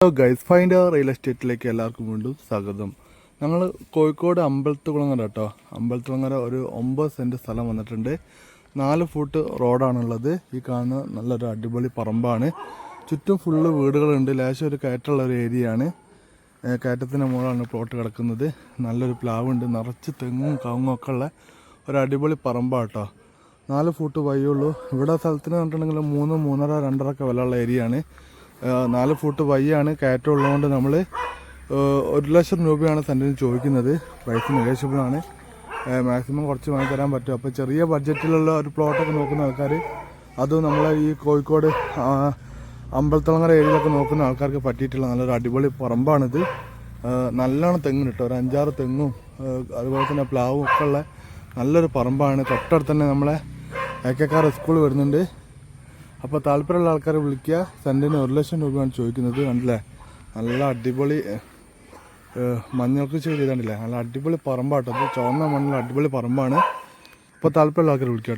Hello guys, find real എസ്റ്റേറ്റിലേക്ക് എല്ലാവർക്കും വീണ്ടും സ്വാഗതം. ഞങ്ങൾ കോഴിക്കോട് അമ്പലത്തുകുളങ്ങര കേട്ടോ. അമ്പലത്തുകുളങ്ങര ഒരു 9 സെൻറ്റ് സ്ഥലം വന്നിട്ടുണ്ട്. 4 ഫുട്ട് റോഡാണുള്ളത്. ഈ കാണുന്ന നല്ലൊരു അടിപൊളി പറമ്പാണ്. ചുറ്റും ഫുള്ള് വീടുകളുണ്ട്. ലേശം ഒരു കയറ്റമുള്ള ഒരു ഏരിയയാണ്. കയറ്റത്തിന് മുകളിലാണ് പ്ലോട്ട് കിടക്കുന്നത്. നല്ലൊരു പ്ലാവുണ്ട്, നിറച്ച് തെങ്ങും കവുങ്ങും ഒക്കെ ഉള്ള ഒരു അടിപൊളി പറമ്പാണ് കേട്ടോ. 4 ഫുട്ട് വയ്യുള്ളൂ. ഇവിടെ സ്ഥലത്തിന് കണ്ടിട്ടുണ്ടെങ്കിൽ 3, 3.5, 2.5 ഒക്കെ വിലയുള്ള ഏരിയയാണ്. 4 ഫുട്ട് വയ്യാണ്. കയറ്റം ഉള്ളതുകൊണ്ട് നമ്മൾ 1 ലക്ഷം രൂപയാണ് സെൻറ്റിന് ചോദിക്കുന്നത്. പ്രൈസ് നെഗോഷ്യബിളാണ്. മാക്സിമം കുറച്ച് വാങ്ങി തരാൻ പറ്റും. അപ്പോൾ ചെറിയ ബഡ്ജറ്റിലുള്ള ഒരു പ്ലോട്ടൊക്കെ നോക്കുന്ന ആൾക്കാർ, അതും നമ്മളെ ഈ കോഴിക്കോട് അമ്പലത്തുകുളങ്ങര ഏരിയയിലൊക്കെ നോക്കുന്ന ആൾക്കാർക്ക് പറ്റിയിട്ടുള്ള നല്ലൊരു അടിപൊളി പറമ്പാണിത്. നല്ലോണം തെങ്ങ് കിട്ടും. ഒരു 5-6 തെങ്ങും അതുപോലെ തന്നെ പ്ലാവും ഒക്കെ ഉള്ള നല്ലൊരു പറമ്പാണ്. തൊട്ടടുത്ത് തന്നെ നമ്മളെ AK സ്കൂൾ വരുന്നുണ്ട്. അപ്പോൾ താല്പര്യമുള്ള ആൾക്കാരെ വിളിക്കുക. സെൻറ്റിന് 1 ലക്ഷം രൂപയാണ് ചോദിക്കുന്നത്. കണ്ടില്ലേ, നല്ല അടിപൊളി മഞ്ഞൾ കൃഷി ചെയ്തിട്ടില്ലേ. നല്ല അടിപൊളി പറമ്പാട്ടോ. അത് ചുവന്ന മണ്ണിൽ അടിപൊളി പറമ്പാണ്. അപ്പോൾ താല്പര്യമുള്ള ആൾക്കാരെ വിളിക്കുക.